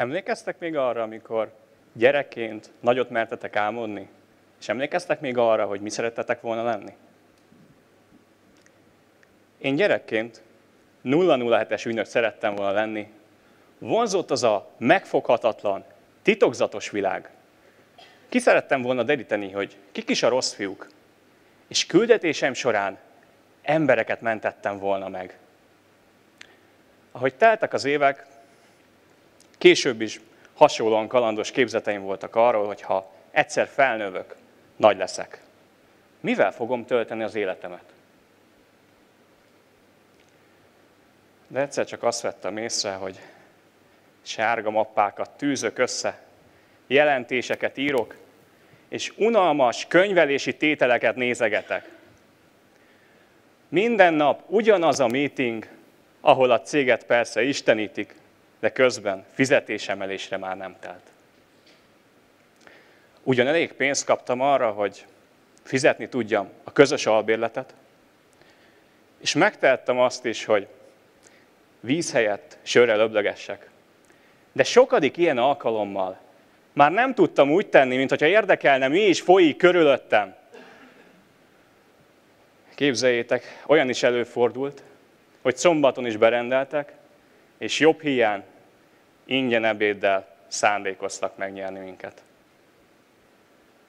Emlékeztek még arra, amikor gyerekként nagyot mertetek álmodni? És emlékeztek még arra, hogy mi szerettetek volna lenni? Én gyerekként 007-es ügynök szerettem volna lenni. Vonzott az a megfoghatatlan, titokzatos világ. Ki szerettem volna deríteni, hogy kik is a rossz fiúk. És küldetésem során embereket mentettem volna meg. Ahogy teltek az évek, később is hasonlóan kalandos képzeteim voltak arról, hogy ha egyszer felnövök, nagy leszek. Mivel fogom tölteni az életemet? De egyszer csak azt vettem észre, hogy sárga mappákat tűzök össze, jelentéseket írok, és unalmas könyvelési tételeket nézegetek. Minden nap ugyanaz a meeting, ahol a céget persze istenítik, de közben fizetésemelésre már nem telt. Ugyan elég pénzt kaptam arra, hogy fizetni tudjam a közös albérletet, és megtehettem azt is, hogy víz helyett sörrel öblögessek. De sokadik ilyen alkalommal már nem tudtam úgy tenni, mintha érdekelne, mi is folyik körülöttem. Képzeljétek, olyan is előfordult, hogy szombaton is berendeltek, és jobb hiány ingyen ebéddel szándékoztak megnyerni minket.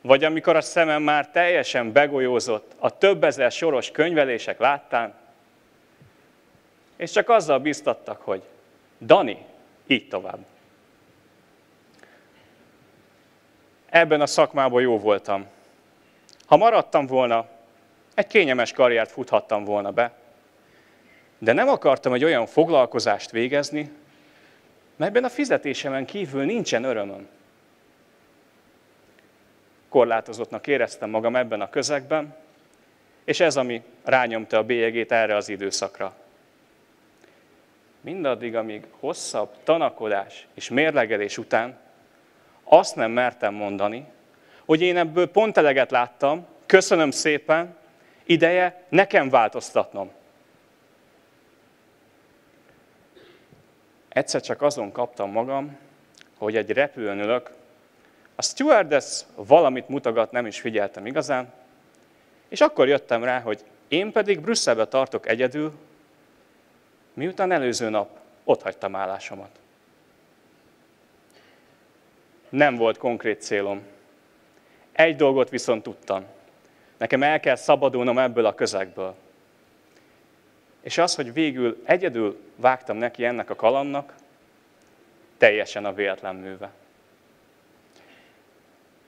Vagy amikor a szemem már teljesen begolyózott a több ezer soros könyvelések láttán, és csak azzal biztattak, hogy Dani, így tovább. Ebben a szakmában jó voltam. Ha maradtam volna, egy kényelmes karriert futhattam volna be, de nem akartam egy olyan foglalkozást végezni, melyben a fizetésemen kívül nincsen örömöm. Korlátozottnak éreztem magam ebben a közegben, és ez, ami rányomta a bélyegét erre az időszakra. Mindaddig, amíg hosszabb tanakodás és mérlegelés után azt nem mertem mondani, hogy én ebből pont eleget láttam, köszönöm szépen, ideje nekem változtatnom. Egyszer csak azon kaptam magam, hogy egy repülőn ülök, a stewardess valamit mutogat, nem is figyeltem igazán, és akkor jöttem rá, hogy én pedig Brüsszelbe tartok egyedül, miután előző nap otthagytam állásomat. Nem volt konkrét célom. Egy dolgot viszont tudtam. Nekem el kell szabadulnom ebből a közegből. És az, hogy végül egyedül vágtam neki ennek a kalandnak, teljesen a véletlen műve.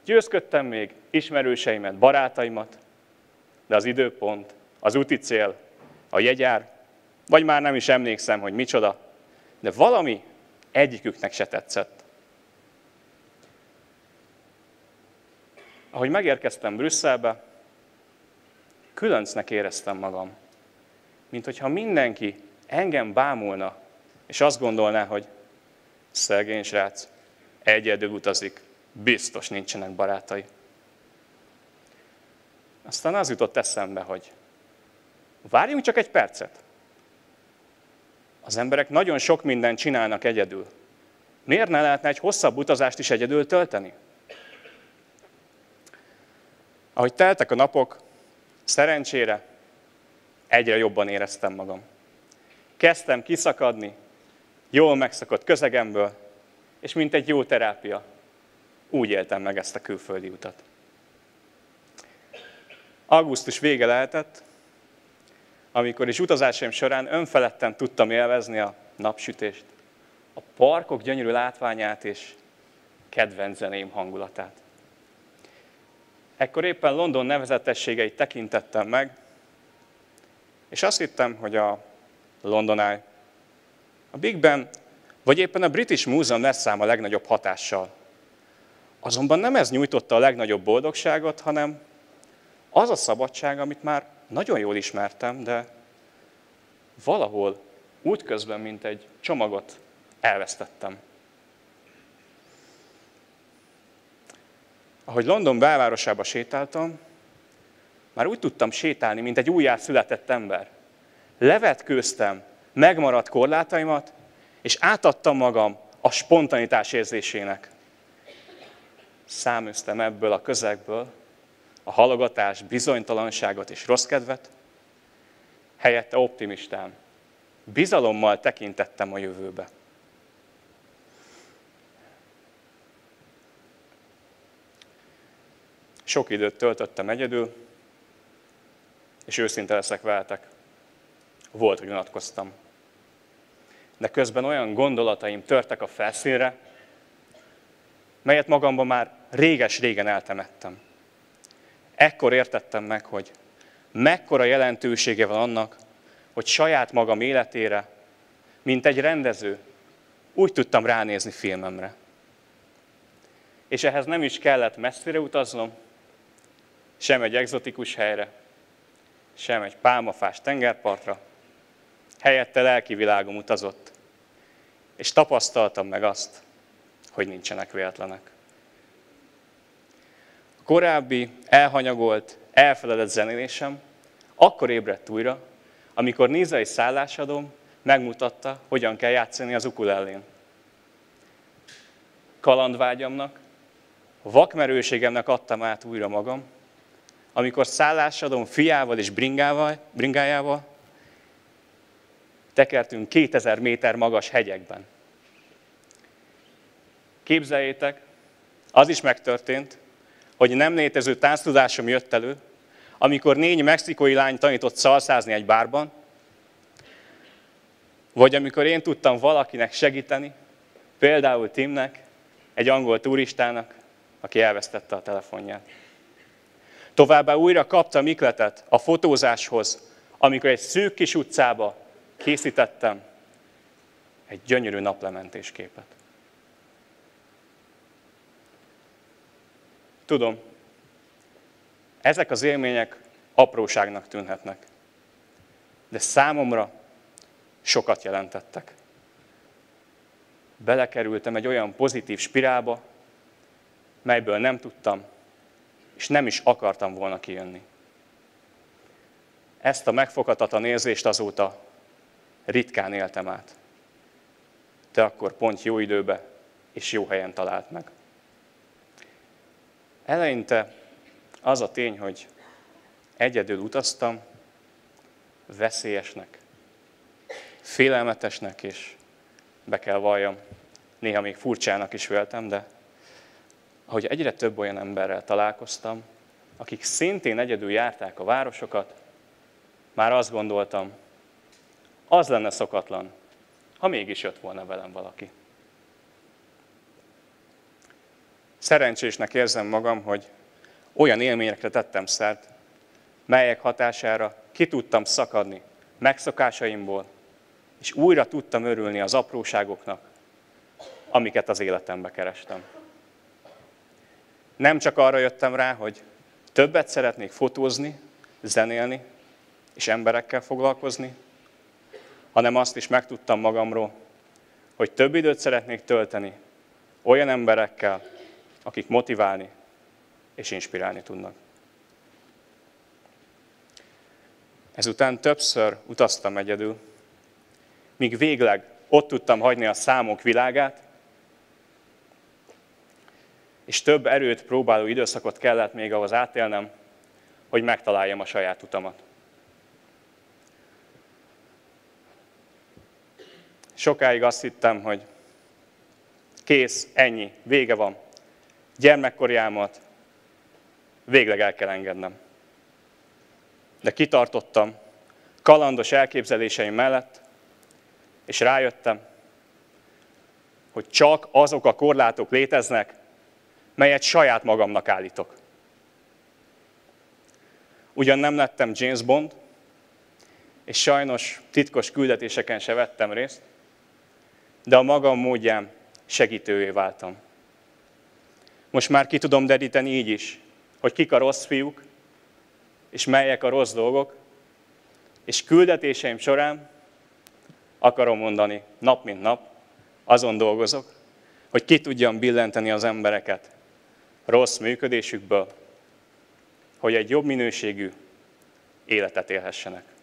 Győzködtem még ismerőseimet, barátaimat, de az időpont, az úti cél, a jegyár, vagy már nem is emlékszem, hogy micsoda, de valami egyiküknek se tetszett. Ahogy megérkeztem Brüsszelbe, különcnek éreztem magam. Mint hogyha mindenki engem bámulna, és azt gondolná, hogy szegény srác, egyedül utazik, biztos nincsenek barátai. Aztán az jutott eszembe, hogy várjunk csak egy percet. Az emberek nagyon sok mindent csinálnak egyedül. Miért ne lehetne egy hosszabb utazást is egyedül tölteni? Ahogy teltek a napok, szerencsére egyre jobban éreztem magam. Kezdtem kiszakadni, jól megszokott közegemből, és mint egy jó terápia, úgy éltem meg ezt a külföldi utat. Augusztus vége lehetett, amikor is utazásaim során önfeledten tudtam élvezni a napsütést, a parkok gyönyörű látványát és kedvenc zeném hangulatát. Ekkor éppen London nevezetességeit tekintettem meg, és azt hittem, hogy a London Eye, a Big Ben, vagy éppen a British Museum lesz rám a legnagyobb hatással. Azonban nem ez nyújtotta a legnagyobb boldogságot, hanem az a szabadság, amit már nagyon jól ismertem, de valahol útközben, mint egy csomagot elvesztettem. Ahogy London belvárosába sétáltam, már úgy tudtam sétálni, mint egy újjászületett ember. Levetkőztem megmaradt korlátaimat, és átadtam magam a spontanitás érzésének. Száműztem ebből a közegből a halogatás, bizonytalanságot és rossz kedvet, helyette optimistán, bizalommal tekintettem a jövőbe. Sok időt töltöttem egyedül, és őszinte leszek veletek, volt, hogy unatkoztam. De közben olyan gondolataim törtek a felszínre, melyet magamban már réges-régen eltemettem. Ekkor értettem meg, hogy mekkora jelentősége van annak, hogy saját magam életére, mint egy rendező, úgy tudtam ránézni filmemre. És ehhez nem is kellett messzire utaznom, sem egy egzotikus helyre, sem egy pálmafás tengerpartra, helyette lelki világom utazott, és tapasztaltam meg azt, hogy nincsenek véletlenek. A korábbi elhanyagolt, elfeledett zenélésem akkor ébredt újra, amikor Nizai szállásadóm megmutatta, hogyan kell játszani az ukulellén. Kalandvágyamnak, vakmerőségemnek adtam át újra magam, amikor szállásadóm fiával és bringájával tekertünk 2000 méter magas hegyekben. Képzeljétek, az is megtörtént, hogy nem létező tánctudásom jött elő, amikor 4 mexikói lány tanított szalszázni egy bárban, vagy amikor én tudtam valakinek segíteni, például Timnek, egy angol turistának, aki elvesztette a telefonját. Továbbá újra kaptam ihletet a fotózáshoz, amikor egy szűk kis utcába készítettem egy gyönyörű naplementésképet. Tudom, ezek az élmények apróságnak tűnhetnek, de számomra sokat jelentettek. Belekerültem egy olyan pozitív spirálba, melyből nem tudtam, és nem is akartam volna kijönni. Ezt a megfoghatatlan érzést azóta ritkán éltem át. De akkor pont jó időbe és jó helyen talált meg. Eleinte az a tény, hogy egyedül utaztam, veszélyesnek, félelmetesnek, és be kell valljam, néha még furcsának is véltem, de ahogy egyre több olyan emberrel találkoztam, akik szintén egyedül járták a városokat, már azt gondoltam, az lenne szokatlan, ha mégis jött volna velem valaki. Szerencsésnek érzem magam, hogy olyan élményekre tettem szert, melyek hatására ki tudtam szakadni megszokásaimból, és újra tudtam örülni az apróságoknak, amiket az életembe kerestem. Nem csak arra jöttem rá, hogy többet szeretnék fotózni, zenélni és emberekkel foglalkozni, hanem azt is megtudtam magamról, hogy több időt szeretnék tölteni olyan emberekkel, akik motiválni és inspirálni tudnak. Ezután többször utaztam egyedül, míg végleg ott tudtam hagyni a számok világát, és több erőt próbáló időszakot kellett még ahhoz átélnem, hogy megtaláljam a saját utamat. Sokáig azt hittem, hogy kész, ennyi, vége van. Gyermekkori álmat végleg el kell engednem. De kitartottam kalandos elképzeléseim mellett, és rájöttem, hogy csak azok a korlátok léteznek, melyet saját magamnak állítok. Ugyan nem lettem James Bond, és sajnos titkos küldetéseken se vettem részt, de a magam módján segítővé váltam. Most már ki tudom deríteni így is, hogy kik a rossz fiúk, és melyek a rossz dolgok, és küldetéseim során akarom mondani, nap mint nap, azon dolgozok, hogy ki tudjam billenteni az embereket rossz működésükből, hogy egy jobb minőségű életet élhessenek.